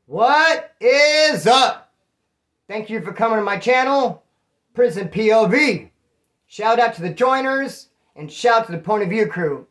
What is up? Thank you for coming to my channel, Prison POV. Shout out to the joiners and shout out to the point of view crew.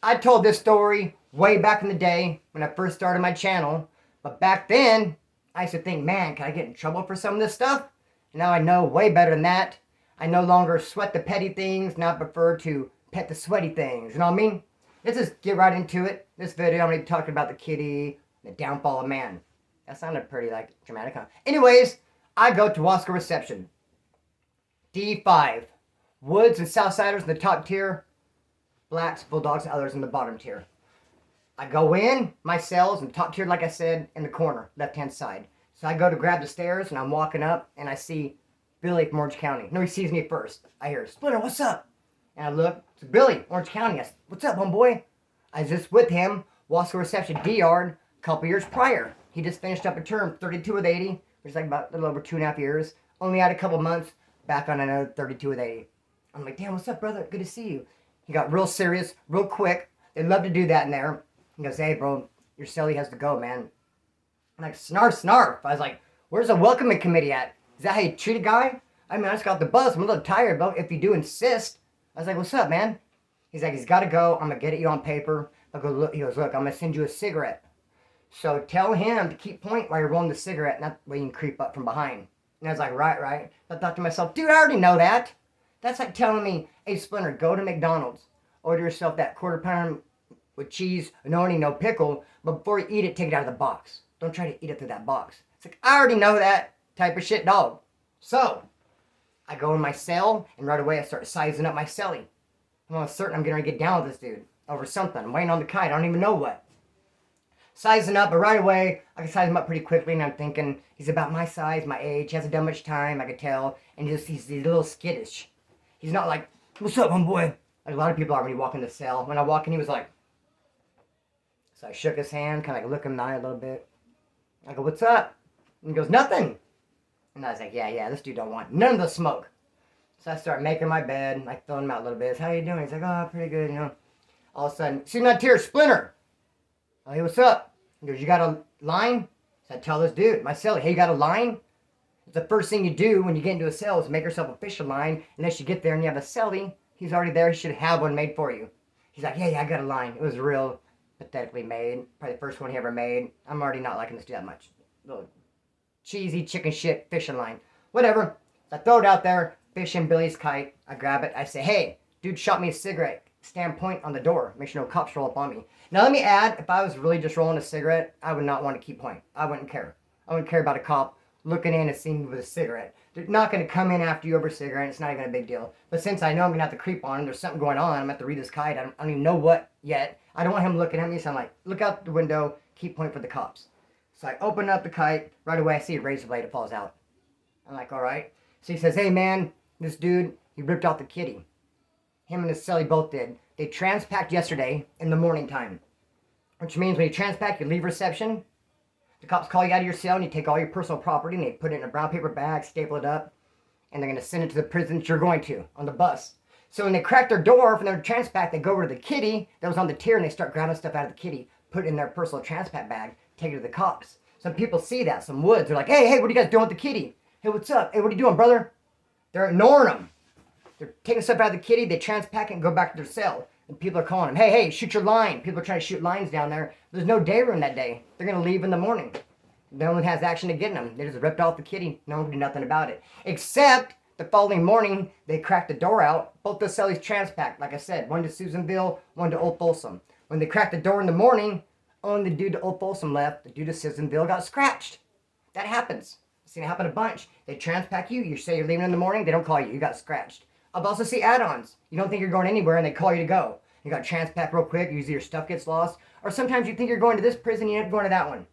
I told this story way back in the day when I first started my channel, but back then I used to think, man, can I get in trouble for some of this stuff? And now I know way better than that. I no longer sweat the petty things, now I prefer to pet the sweaty things. You know what I mean? Let's just get right into it. This video I'm going to be talking about the kitty, the downfall of man. That sounded pretty dramatic, huh? Anyways, I go to Wasco reception. D5. Woods and Southsiders in the top tier. Blacks, Bulldogs, and others in the bottom tier. I go in, my cell's in the top tier, like I said, in the corner, left-hand side. So I go to grab the stairs, and I'm walking up, and I see Billy from Orange County. No, he sees me first. I hear, Splinter, what's up? And I look, it's Billy, Orange County. I said, what's up, homeboy? I was just with him, Wasco reception D-Yard, a couple years prior. He just finished up a term, 32 with 80, which is like about a little over 2.5 years. Only had a couple months, back on another 32 with 80. I'm like, damn, what's up, brother? Good to see you. He got real serious, real quick. They love to do that in there. He goes, hey, bro, your cellie has to go, man. I'm like, snarf, snarf. I was like, where's the welcoming committee at? Is that how you treat a guy? I mean, I just got the bus. I'm a little tired, but if you do insist. I was like, what's up, man? He's like, he's got to go. I'm going to get it you on paper. I go, look. He goes, look, I'm going to send you a cigarette. So tell him to keep point while you're rolling the cigarette, not where you can creep up from behind. And I was like, right. I thought to myself, dude, I already know that. That's like telling me, hey, Splinter, go to McDonald's. Order yourself that quarter pound with cheese, no onion, no pickle. But before you eat it, take it out of the box. Don't try to eat it through that box. It's like, I already know that type of shit, dog. So I go in my cell, and right away I start sizing up my cellie. I'm almost certain I'm going to get down with this dude over something. I'm waiting on the kite. I don't even know what. Sizing up, but right away, I can size him up pretty quickly, and I'm thinking, he's about my size, my age, he hasn't done much time, I could tell, and he's a little skittish. He's not like, what's up, homeboy? Like a lot of people are when you walk in the cell. When I walk in, he was like, so I shook his hand, kind of like look him in the eye a little bit. I go, what's up? And he goes, nothing. And I was like, yeah, this dude don't want none of the smoke. So I start making my bed, like throwing him out a little bit. How you doing? He's like, oh, pretty good, you know. All of a sudden, see my tear, Splinter. Oh, hey, what's up? He goes, you got a line? So I tell this dude, my cellie, hey, you got a line? It's the first thing you do when you get into a cell is make yourself a fish line. Unless you get there and you have a cellie, he's already there. He should have one made for you. He's like, yeah, I got a line. It was real pathetically made. Probably the first one he ever made. I'm already not liking this dude that much. Little cheesy chicken shit fishing line. Whatever. So I throw it out there, fishing Billy's kite. I grab it. I say, hey, dude shot me a cigarette. Stand point on the door. Make sure no cops roll up on me. Now let me add, if I was really just rolling a cigarette, I would not want to keep point. I wouldn't care. I wouldn't care about a cop looking in and seeing me with a cigarette. They're not going to come in after you over a cigarette. It's not even a big deal. But since I know I'm going to have to creep on him, there's something going on. I'm going to have to read his kite. I don't even know what yet. I don't want him looking at me. So I'm like, look out the window. Keep point for the cops. So I open up the kite. Right away, I see a razor blade. It falls out. I'm like, all right. So he says, hey, man, this dude, he ripped out the kitty. Him and his cellie both did. They transpacked yesterday in the morning time. Which means when you transpack, you leave reception. The cops call you out of your cell and you take all your personal property and they put it in a brown paper bag, staple it up, and they're going to send it to the prison that you're going to on the bus. So when they crack their door from their transpack, they go over to the kitty that was on the tier and they start grabbing stuff out of the kitty, put it in their personal transpack bag, take it to the cops. Some people see that, some woods. They're like, hey, what are you guys doing with the kitty? Hey, what's up? Hey, what are you doing, brother? They're ignoring them. They're taking stuff out of the kitty, they transpack it and go back to their cell. And people are calling them, hey, shoot your line. People are trying to shoot lines down there. There's no day room that day. They're going to leave in the morning. No one has action to get them. They just ripped off the kitty. No one can do nothing about it. Except the following morning, they cracked the door out. Both the cellies transpacked, like I said. One to Susanville, one to Old Folsom. When they cracked the door in the morning, only the dude to Old Folsom left. The dude to Susanville got scratched. That happens. I've seen it happen a bunch. They transpack you. You say you're leaving in the morning. They don't call you. You got scratched. I've also seen add-ons. You don't think you're going anywhere and they call you to go. You got transpacked real quick. Usually your stuff gets lost. Or sometimes you think you're going to this prison, you end up going to that one.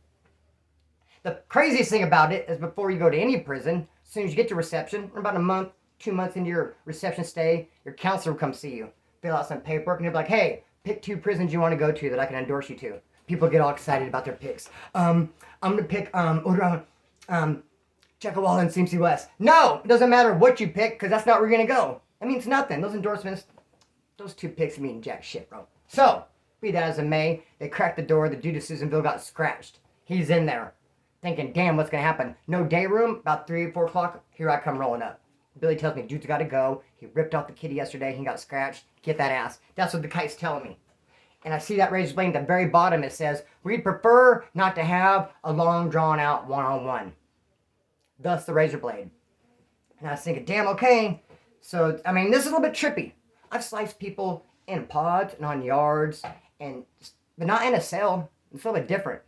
The craziest thing about it is before you go to any prison, as soon as you get to reception, about a month, 2 months into your reception stay, your counselor will come see you. Fill out some paperwork and they'll be like, hey, pick 2 prisons you want to go to that I can endorse you to. People get all excited about their picks. I'm going to pick Checowalla and CMC West. No, it doesn't matter what you pick because that's not where you're going to go. That means nothing. Those endorsements, those 2 picks mean jack shit, bro. So, be that as it may, they cracked the door. The dude of Susanville got scratched. He's in there. thinking, damn, what's going to happen? No day room, about 3 or 4 o'clock, here I come rolling up. Billy tells me, dude's got to go. He ripped off the kitty yesterday. He got scratched. Get that ass. That's what the kite's telling me. And I see that razor blade at the very bottom. It says, we'd prefer not to have a long, drawn-out one-on-one. Thus the razor blade. And I was thinking, damn, okay. So, I mean, this is a little bit trippy. I've sliced people in pods and on yards, but not in a cell. It's a little bit different.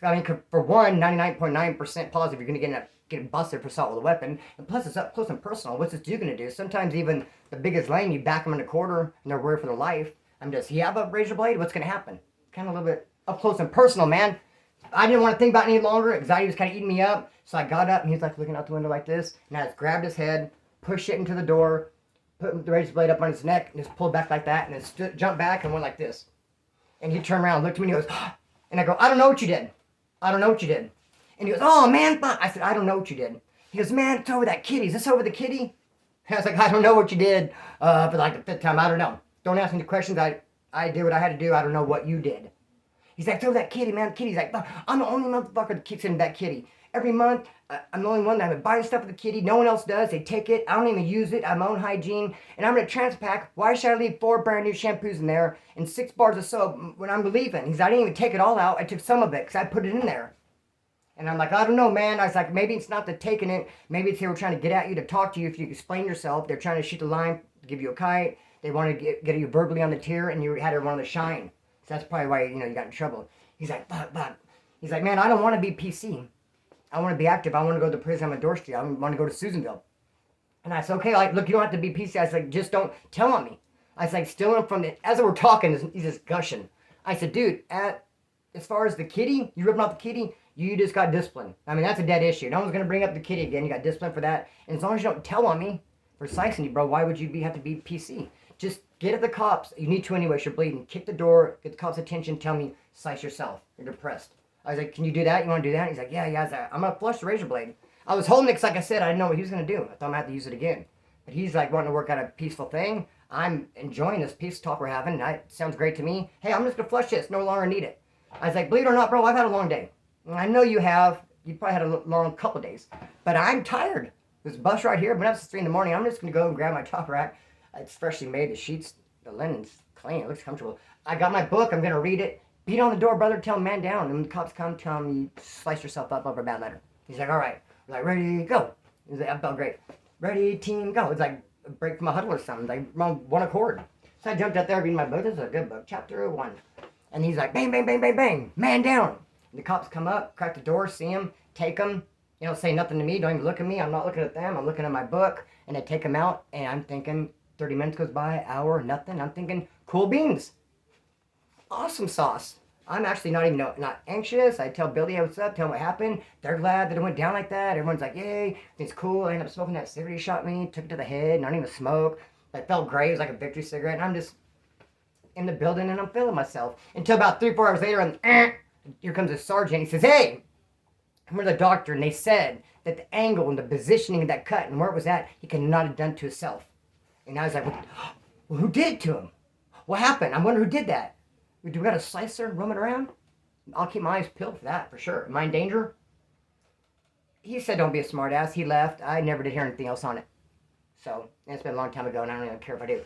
I mean, for one, 99.9% positive you're going to get busted for assault with a weapon. And plus, it's up close and personal. What's this dude going to do? Sometimes even the biggest lane, you back them in a quarter, and they're worried for their life. I'm just, you have a razor blade? What's going to happen? Kind of a little bit up close and personal, man. I didn't want to think about it any longer. Anxiety was kind of eating me up. So I got up, and he's like looking out the window like this. And I just grabbed his head, pushed it into the door, put the razor blade up on his neck, and just pulled back like that, and then jumped back and went like this. And he turned around, looked at me, and he goes, and I go, I don't know what you did. I don't know what you did. And he goes, oh, man, I said, I don't know what you did. He goes, man, it's over that kitty. Is this over the kitty? And I was like, I don't know what you did for like the 5th time. I don't know. Don't ask me the questions. I did what I had to do. I don't know what you did. He's like, throw that kitty, man. The kitty's like, I'm the only motherfucker that kicks into that kitty. Every month, I'm the only one that I'm buying stuff for the kitty. No one else does. They take it. I don't even use it. I have my own hygiene. And I'm going to Transpack. Why should I leave 4 brand new shampoos in there and 6 bars of soap when I'm leaving? He's like, I didn't even take it all out. I took some of it because I put it in there. And I'm like, I don't know, man. I was like, maybe it's not the taking it. Maybe it's they were trying to get at you to talk to you if you explain yourself. They're trying to shoot the line, give you a kite. They want to get you verbally on the tier, and you had everyone on the shine. So that's probably why, you got in trouble. He's like, but. He's like, man, I don't want to be PC. I want to be active. I want to go to the prison on Door Street. I want to go to Susanville. And I said, okay, like, look, you don't have to be PC. I was like, just don't tell on me. I was like, stealing from as we're talking, he's just gushing. I said, dude, as far as the kitty, you ripping off the kitty, you just got disciplined. I mean, that's a dead issue. No one's going to bring up the kitty again. You got disciplined for that. And as long as you don't tell on me for slicing you, bro, why would you have to be PC? Just get at the cops. You need to anyway. You're bleeding. Kick the door. Get the cops' attention. Tell me, slice yourself. You're depressed. I was like, can you do that? You want to do that? He's like, yeah. I was like, I'm going to flush the razor blade. I was holding it because, like I said, I didn't know what he was going to do. I thought I'm going to have to use it again. But he's like wanting to work out a peaceful thing. I'm enjoying this peace talk we're having. It sounds great to me. Hey, I'm just going to flush this. No longer need it. I was like, believe it or not, bro, I've had a long day. I know you have. You probably had a long couple of days. But I'm tired. This bus right here, I've been up since 3 in the morning. I'm just going to go and grab my top rack. It's freshly made. The sheets, the linen's clean. It looks comfortable. I got my book. I'm going to read it. Beat on the door, brother. Tell him, man down. And when the cops come, tell him you slice yourself up over a bad letter. He's like, all right. We're like, ready, go. He's like, I felt great. Ready, team, go. It's like a break from a huddle or something. Like one accord. So I jumped out there reading my book. This is a good book. Chapter 1. And he's like, bang, bang, bang, bang, bang. Man down. And the cops come up, crack the door, see him, take him. You know, say nothing to me. Don't even look at me. I'm not looking at them. I'm looking at my book. And they take him out. And I'm thinking, 30 minutes goes by, hour, nothing. I'm thinking, cool beans. Awesome sauce. I'm actually not anxious. I tell Billy what's up, tell him what happened. They're glad that it went down like that. Everyone's like, yay, it's cool. I ended up smoking that cigarette he shot me, took it to the head, not even smoke. It felt great. It was like a victory cigarette. And I'm just in the building and I'm feeling myself. Until about 3-4 hours later, and here comes a sergeant. He says, hey, we're the doctor. And they said that the angle and the positioning of that cut and where it was at, he could not have done to himself. And I was like, well, who did it to him? What happened? I wonder who did that. Do we got a slicer roaming around? I'll keep my eyes peeled for that, for sure. Am I in danger? He said don't be a smartass. He left. I never did hear anything else on it. So, and it's been a long time ago, and I don't even care if I do.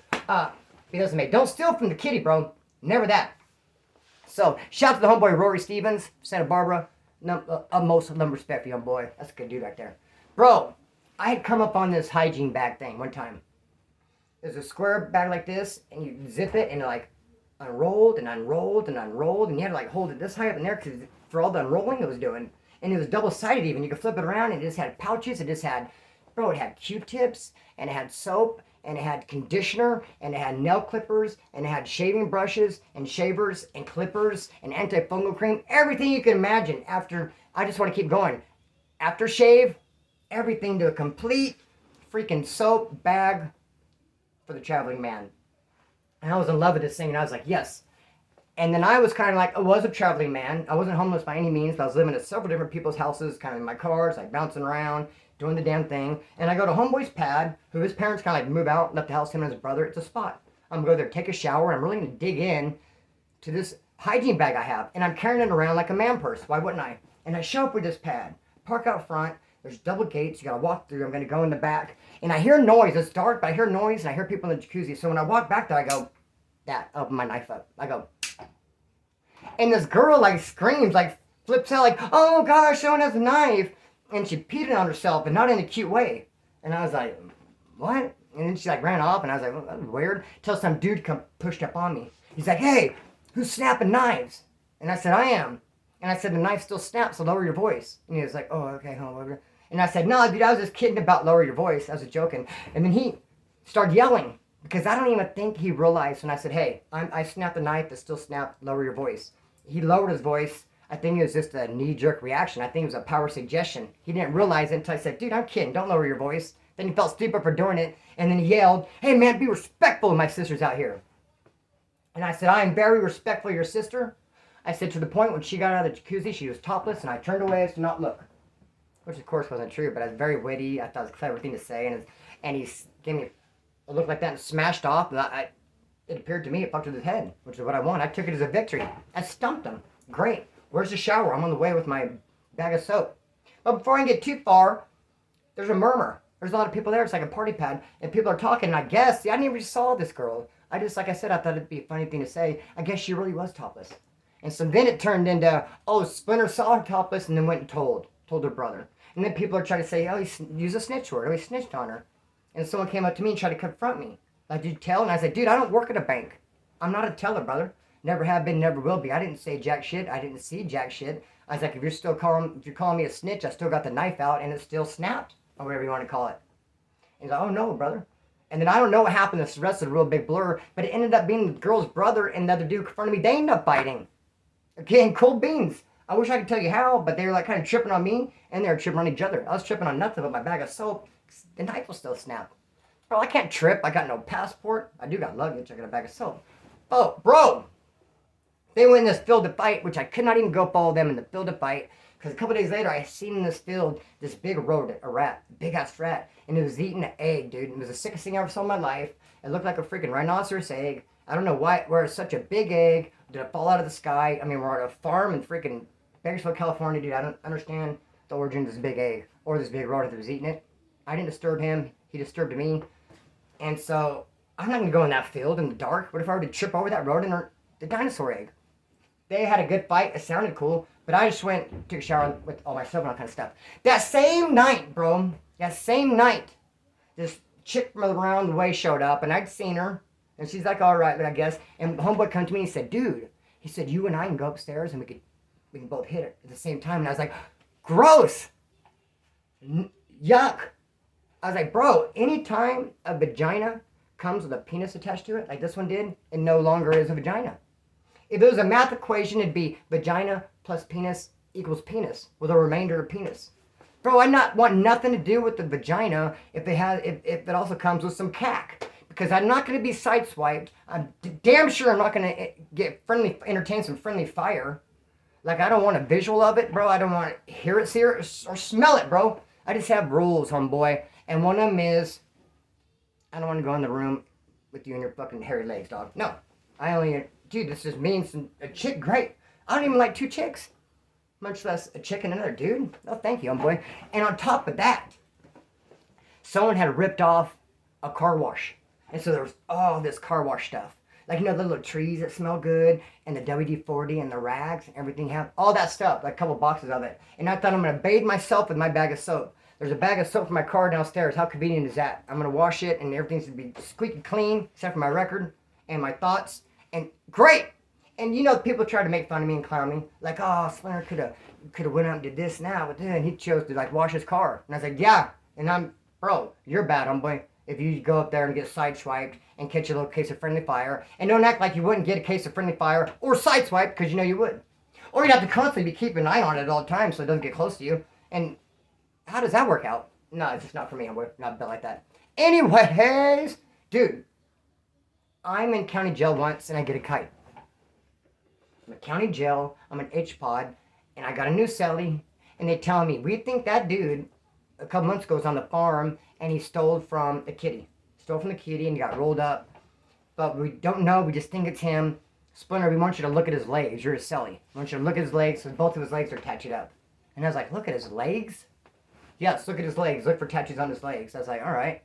He doesn't make. Don't steal from the kitty, bro. Never that. So, shout out to the homeboy Rory Stevens, Santa Barbara. Utmost love and respect for you, homeboy. That's a good dude right there. Bro, I had come up on this hygiene bag thing one time. There's a square bag like this, and you zip it, and like, unrolled and unrolled and unrolled, and you had to like hold it this high up in there because for all the unrolling it was doing, and it was double-sided even. You could flip it around, and it just had pouches. It just had, bro, it had Q-tips, and it had soap, and it had conditioner, and it had nail clippers, and it had shaving brushes, and shavers, and clippers, and antifungal cream, everything you can imagine. After, I just want to keep going. After shave, everything to a complete freaking soap bag for the traveling man. And I was in love with this thing, and I was like, yes. And then I was kind of like, I was a traveling man. I wasn't homeless by any means, but I was living at several different people's houses, kind of in my cars, like bouncing around, doing the damn thing. And I go to homeboy's pad, who his parents kind of like move out, left the house, him and his brother. It's a spot. I'm going to go there, take a shower, and I'm really going to dig in to this hygiene bag I have. And I'm carrying it around like a man purse. Why wouldn't I? And I show up with this pad, park out front. There's double gates. You gotta walk through. I'm gonna go in the back, and I hear noise. It's dark, but I hear noise, and I hear people in the jacuzzi. So when I walk back there, I go, open my knife up. I go, and this girl like screams, like flips out, like, oh gosh, someone has a knife, and she peed it on herself, but not in a cute way. And I was like, what? And then she like ran off, and I was like, well, that was weird. Till some dude pushed up on me. He's like, hey, who's snapping knives? And I said, I am. And I said, the knife still snaps, so lower your voice. And he was like, oh, okay, whatever. And I said, no, dude, I was just kidding about lower your voice. I was just joking. And then he started yelling, because I don't even think he realized when I said, hey, I snapped the knife that still snapped, lower your voice. He lowered his voice. I think it was just a knee-jerk reaction. I think it was a power suggestion. He didn't realize it until I said, dude, I'm kidding. Don't lower your voice. Then he felt stupid for doing it. And then he yelled, hey, man, be respectful of my sisters out here. And I said, I am very respectful of your sister. I said, to the point when she got out of the jacuzzi, she was topless, and I turned away as to not look. Which, of course, wasn't true, but I was very witty. I thought it was a clever thing to say. And he gave me a look like that and smashed off. But it appeared to me it fucked with his head, which is what I want. I took it as a victory. I stumped him. Great. Where's the shower? I'm on the way with my bag of soap. But before I get too far, there's a murmur. There's a lot of people there. It's like a party pad. And people are talking. And I guess, I never saw this girl. I just, like I said, I thought it'd be a funny thing to say. I guess she really was topless. And so then it turned into, oh, Splinter saw her topless and then went and told her brother. And then people are trying to say, oh, he used a snitch word. Oh, he snitched on her. And someone came up to me and tried to confront me. Like, did you tell? And I said, dude, I don't work at a bank. I'm not a teller, brother. Never have been, never will be. I didn't say jack shit. I didn't see jack shit. I was like, if you're calling me a snitch, I still got the knife out and it still snapped, or whatever you want to call it. And he's like, oh no, brother. And then I don't know what happened. The rest of the real big blur, but it ended up being the girl's brother and the other dude confronted me. They ended up fighting. Again, cold beans. I wish I could tell you how, but they were like kind of tripping on me and they were tripping on each other. I was tripping on nothing but my bag of soap. The knife was still snapped. Bro, I can't trip. I got no passport. I do got luggage. I got a bag of soap. Oh, bro. They went in this field to fight, which I could not even go follow them in the field to fight. Because a couple days later, I seen in this field this big rodent, a rat, big ass rat. And it was eating an egg, dude. It was the sickest thing I ever saw in my life. It looked like a freaking rhinoceros egg. I don't know where it's such a big egg. Did it fall out of the sky? I mean, we're at a farm in freaking Bakersfield, California, dude. I don't understand the origin of this big egg or this big rodent that was eating it. I didn't disturb him. He disturbed me. And so, I'm not going to go in that field in the dark. What if I were to trip over that rodent or the dinosaur egg? They had a good fight. It sounded cool. But I just went, took a shower with all my soap and all kind of stuff. That same night, bro. That same night. This chick from around the way showed up. And I'd seen her. And she's like, all right, but I guess. And homeboy come to me and he said, dude. He said, you and I can go upstairs and we can both hit it at the same time. And I was like, gross. Yuck. I was like, bro, anytime a vagina comes with a penis attached to it, like this one did, it no longer is a vagina. If it was a math equation, it'd be vagina plus penis equals penis, with a remainder of penis. Bro, I not want nothing to do with the vagina if it also comes with some cack. Because I'm not going to be sideswiped. I'm damn sure I'm not going to entertain some friendly fire. Like, I don't want a visual of it, bro. I don't want to hear it, see it, or smell it, bro. I just have rules, homeboy. And one of them is, I don't want to go in the room with you and your fucking hairy legs, dog. No. Dude, this just means a chick, great. I don't even like two chicks. Much less a chick and another dude. No, thank you, homeboy. And on top of that, someone had ripped off a car wash. And so there was all this car wash stuff. Like, the little trees that smell good, and the WD-40 and the rags, and everything have all that stuff, like a couple boxes of it. And I thought I'm going to bathe myself with my bag of soap. There's a bag of soap for my car downstairs. How convenient is that? I'm going to wash it, and everything's going to be squeaky clean, except for my record and my thoughts. And great! And people try to make fun of me and clown me. Like, oh, Splinter could have went out and did this now, but then he chose to, like, wash his car. And I was like, yeah. And bro, you're bad, homeboy. If you go up there and get sideswiped and catch a little case of friendly fire, and don't act like you wouldn't get a case of friendly fire or sideswiped, because you would. Or you'd have to constantly be keeping an eye on it all the time so it doesn't get close to you. And how does that work out? No, it's just not for me, homeboy. Not built like that. Anyways, dude, I'm in county jail once and I get a kite. I'm in county jail, I'm in H-Pod, and I got a new cellie, and they tell me, we think that dude a couple months ago was on the farm and he stole from a kitty. Stole from the kitty and he got rolled up. But we don't know, we just think it's him. Splinter, we want you to look at his legs. You're his cellie. We want you to look at his legs, so both of his legs are tattooed up. And I was like, look at his legs. Yes, look at his legs. Look for tattoos on his legs. I was like, all right.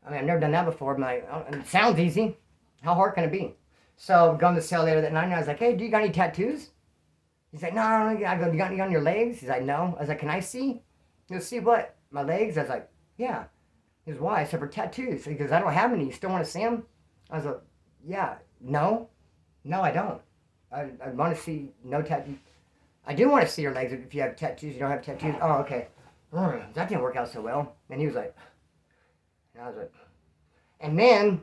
I mean, I've never done that before. I'm like, oh, it sounds easy. How hard can it be? So going to the cell later that night, and I was like, hey, do you got any tattoos? He's like, no. I go, you got any on your legs? He's like, no. I was like, can I see? He goes, see what? My legs? I was like, yeah. He goes, why? I said, for tattoos. He goes, I don't have any. You still want to see them? I was like, yeah. No, I don't. I want to see no tattoos. I do want to see your legs if you have tattoos. You don't have tattoos? Oh, okay. That didn't work out so well. And he was like, and I was like, and then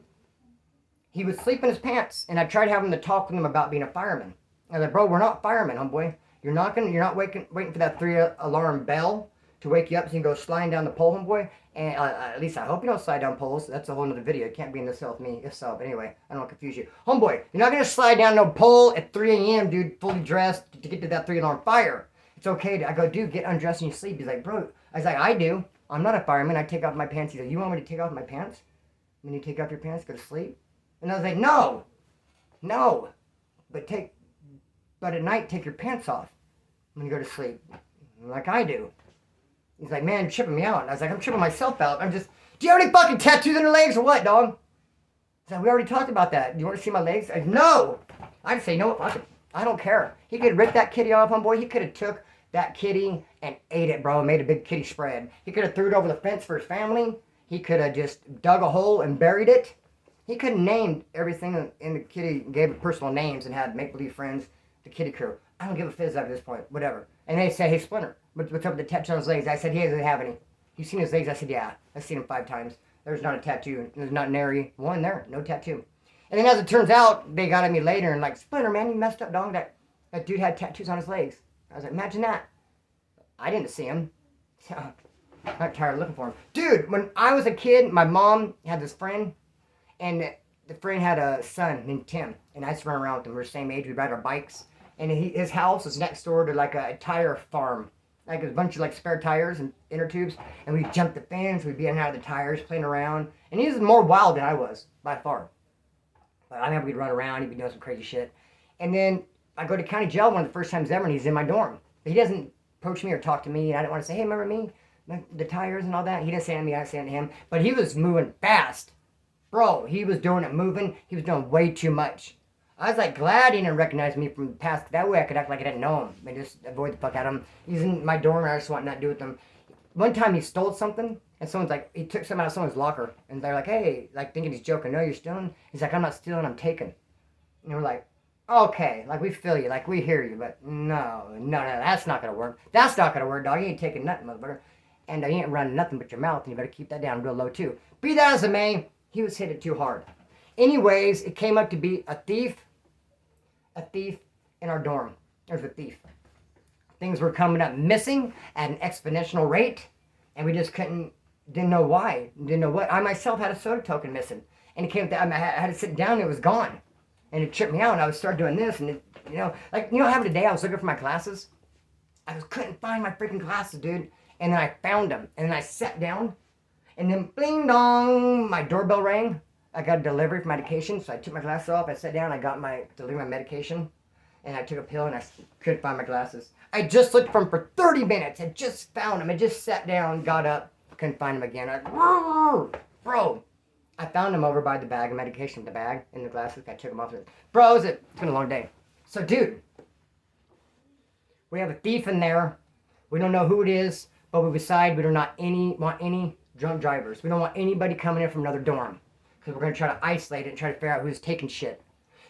he would sleep in his pants, and I tried having to talk with him about being a fireman. I was like, bro, we're not firemen, homeboy. You're not waiting for that 3-alarm bell to wake you up so you can go sliding down the pole, homeboy. And at least I hope you don't slide down poles. That's a whole nother video. You can't be in the cell with me. If so, but anyway, I don't want to confuse you. Homeboy, you're not going to slide down no pole at 3 a.m., dude, fully dressed to get to that 3-alarm fire. It's okay. I go, dude, get undressed and you sleep. He's like, bro. I was like, I do. I'm not a fireman. I take off my pants. He's like, you want me to take off my pants? When you take off your pants, go to sleep? And I was like, no. But at night, take your pants off when you go to sleep, like I do. He's like, man, you're tripping me out. And I was like, I'm tripping myself out. Do you have any fucking tattoos on your legs or what, dog? He's like, we already talked about that. Do you want to see my legs? I said, no. I'd say, no, fuck it. I don't care. He could rip that kitty off, homeboy. He could have took that kitty and ate it, bro, and made a big kitty spread. He could have threw it over the fence for his family. He could have just dug a hole and buried it. He could have named everything in the kitty, gave it personal names, and had make-believe friends, the kitty crew. I don't give a fizz at this point, whatever. And they say, hey, Splinter, what's up with the tattoo on his legs? I said, he doesn't have any. You seen his legs? I said, yeah. I've seen him 5 times. There's not a tattoo. There's not nary one there. No tattoo. And then as it turns out, they got at me later and like, Splinter, man, you messed up, dog. That dude had tattoos on his legs. I was like, imagine that. I didn't see him. I'm not tired of looking for him. Dude, when I was a kid, my mom had this friend, and the friend had a son named Tim, and I used to run around with him. We were the same age. We'd ride our bikes, and his house was next door to like a tire farm. Like a bunch of like spare tires and inner tubes, and we'd jump the fence, we'd be in and out of the tires, playing around, and he was more wild than I was, by far. But I remember we'd run around, he'd be doing some crazy shit. And then I go to county jail one of the first times ever, and he's in my dorm. But he doesn't approach me or talk to me, and I didn't want to say, hey, remember me? The tires and all that. He didn't say to me, I didn't say to him. But he was moving fast. Bro, he was doing it moving. He was doing way too much. I was like glad he didn't recognize me from the past. That way I could act like I didn't know him and just avoid the fuck out of him. He's in my dorm, and I just want nothing to do with him. One time he stole something, and someone's like, he took something out of someone's locker, and they're like, hey, like thinking he's joking. No, you're stealing? He's like, I'm not stealing, I'm taking. And we're like, okay, like we feel you, like we hear you, but no, that's not gonna work. That's not gonna work, dog. You ain't taking nothing, motherfucker. And you ain't running nothing but your mouth, and you better keep that down real low too. Be that as it may, he was hit it too hard. Anyways, it came up to be a thief in our dorm. There's a thief. Things were coming up missing at an exponential rate, and we just didn't know why, didn't know what. I myself had a soda token missing, and it came to, I had to sit down, and it was gone, and it tripped me out, and I would start doing this, and it, having today, I was looking for my glasses. Couldn't find my freaking glasses, dude, and then I found them, and then I sat down, and then bling dong, my doorbell rang. I got a delivery for medication, so I took my glasses off, I sat down, I got my medication, and I took a pill, and I couldn't find my glasses. I just looked for them for 30 minutes, I just found them, I just sat down, got up, couldn't find them again. Bro, I found them over by the bag of medication, the bag, and the glasses, I took them off. Bro, it's been a long day. So, dude, we have a thief in there, we don't know who it is, but we decide we do not want any drunk drivers. We don't want anybody coming in from another dorm. Because we're going to try to isolate it and try to figure out who's taking shit.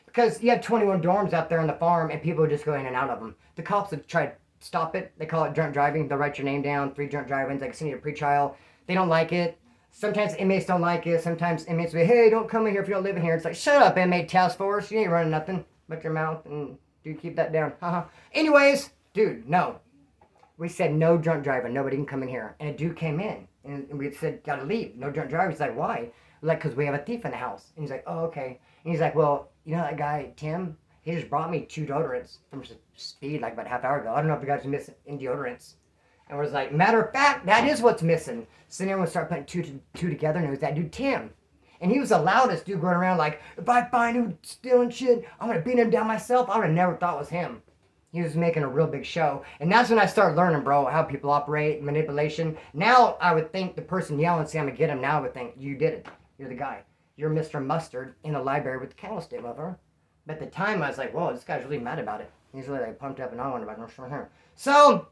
Because you have 21 dorms out there on the farm, and people just go in and out of them. The cops have tried to stop it. They call it drunk driving. They'll write your name down, 3 drunk drivings, like send you a pre-trial. They don't like it. Sometimes inmates don't like it. Sometimes inmates will be, hey, don't come in here if you don't live in here. It's like, shut up, inmate task force. You ain't running nothing but your mouth, and dude, keep that down. Anyways, dude, no. We said no drunk driving. Nobody can come in here. And a dude came in, and we said, gotta leave. No drunk driving. He's like, why? Like, because we have a thief in the house. And he's like, oh, okay. And he's like, well, you know that guy, Tim? He just brought me 2 deodorants from Speed like about a half hour ago. I don't know if the guy's missing in deodorants. And we're like, matter of fact, that is what's missing. So then everyone started putting two together, and it was that dude, Tim. And he was the loudest dude going around like, if I find who's stealing shit, I'm going to beat him down myself. I would have never thought it was him. He was making a real big show. And that's when I started learning, bro, how people operate, manipulation. Now I would think the person yelling, say I'm gonna get him, now I would think, you did it. You're the guy. You're Mr. Mustard in the library with the candlestick, motherfucker. But at the time I was like, whoa, this guy's really mad about it. He's really like pumped up and on about it. So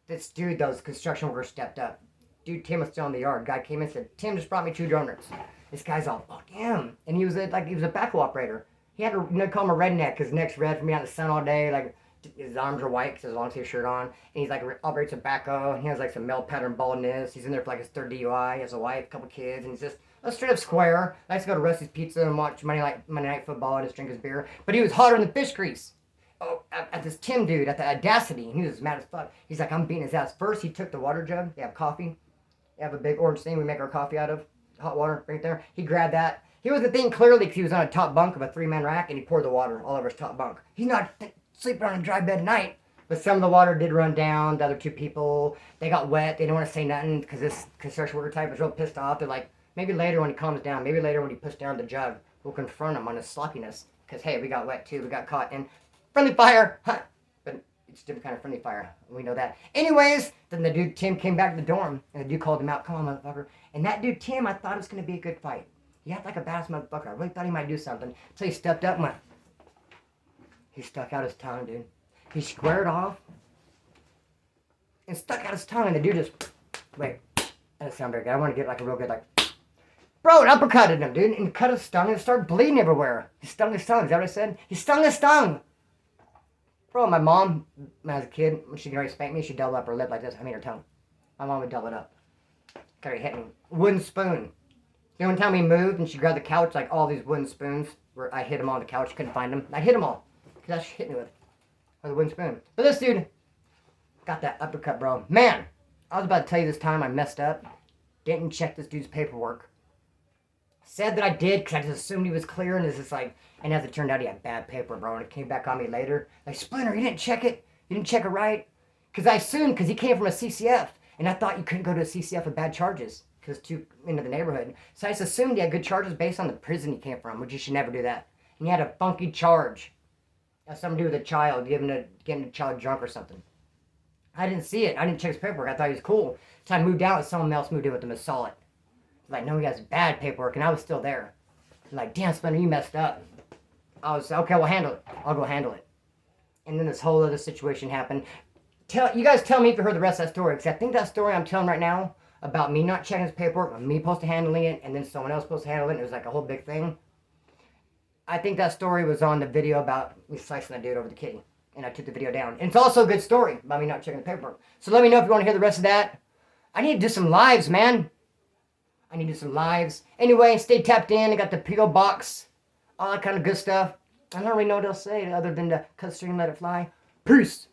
this dude, those construction workers stepped up. Dude, Tim was still in the yard. Guy came in and said, Tim just brought me 2 donuts. This guy's all, fuck him. And he was a backhoe operator. He had to call him a redneck because neck's red from being out in the sun all day. Like, his arms are white because as long as he has a shirt on. And he's like, operates a backhoe. He has like some male pattern baldness. He's in there for like his 3rd DUI. He has a wife, a couple kids. And he's just a straight up square. Likes to go to Rusty's Pizza and watch Monday Night Football and just drink his beer. But he was hotter than fish grease. Oh, at this Tim dude, at the Audacity. And he was mad as fuck. He's like, I'm beating his ass. First, he took the water jug. They have coffee. They have a big orange thing we make our coffee out of. Hot water right there. He grabbed that. He wasn't thinking clearly because he was on a top bunk of a 3-man rack and he poured the water all over his top bunk. He's not sleeping on a dry bed at night. But some of the water did run down. The other 2 people, they got wet. They didn't want to say nothing because this construction worker type was real pissed off. They're like, maybe later when he calms down, maybe later when he puts down the jug, we'll confront him on his sloppiness. Because, hey, we got wet too. We got caught in friendly fire. Huh. But it's a different kind of friendly fire. We know that. Anyways, then the dude Tim came back to the dorm. And the dude called him out. Come on, motherfucker. And that dude Tim, I thought it was going to be a good fight. He acted like a badass motherfucker. I really thought he might do something. So he stepped up and went. He stuck out his tongue, dude. He squared off. And stuck out his tongue. And the dude just. Wait. That doesn't sound very good. I want to get like a real good like. Bro, it uppercutted him, dude. And cut his tongue and it started bleeding everywhere. He stung his tongue. Is that what I said? He stung his tongue. Bro, my mom, when I was a kid, when she'd get ready to spank me, she'd double up her lip like this. I mean her tongue. My mom would double it up. Kind of hit me. Wooden spoon. You know, one time we moved and she grabbed the couch, like all these wooden spoons, where I hit them on the couch, couldn't find them. I hit them all. Because that's what she hit me with a wooden spoon. But this dude got that uppercut, bro. Man, I was about to tell you this time I messed up. Didn't check this dude's paperwork. Said that I did because I just assumed he was clear, and it's just like, and as it turned out, he had bad paper, bro. And it came back on me later. Like, Splinter, you didn't check it? You didn't check it right? Because I assumed, because he came from a CCF, and I thought you couldn't go to a CCF with bad charges. Because it's too into the neighborhood. So I just assumed he had good charges based on the prison he came from, which you should never do that. And he had a funky charge. It had something to do with a child, getting a child drunk or something. I didn't see it. I didn't check his paperwork. I thought he was cool. So I moved out, and someone else moved in with him and saw it. Like, no, he has bad paperwork, and I was still there. Like, damn, Splinter, you messed up. I was, okay, we'll handle it. I'll go handle it. And then this whole other situation happened. You guys tell me if you heard the rest of that story, because I think that story I'm telling right now, about me not checking his paperwork, me supposed to handling it, and then someone else supposed to handle it, and it was like a whole big thing. I think that story was on the video about me slicing that dude over the kitty, and I took the video down. And it's also a good story about me not checking the paperwork. So let me know if you want to hear the rest of that. I need to do some lives, man. I need to do some lives. Anyway, stay tapped in. I got the P.O. box, all that kind of good stuff. I don't really know what else to say other than to cut the string and let it fly. Peace.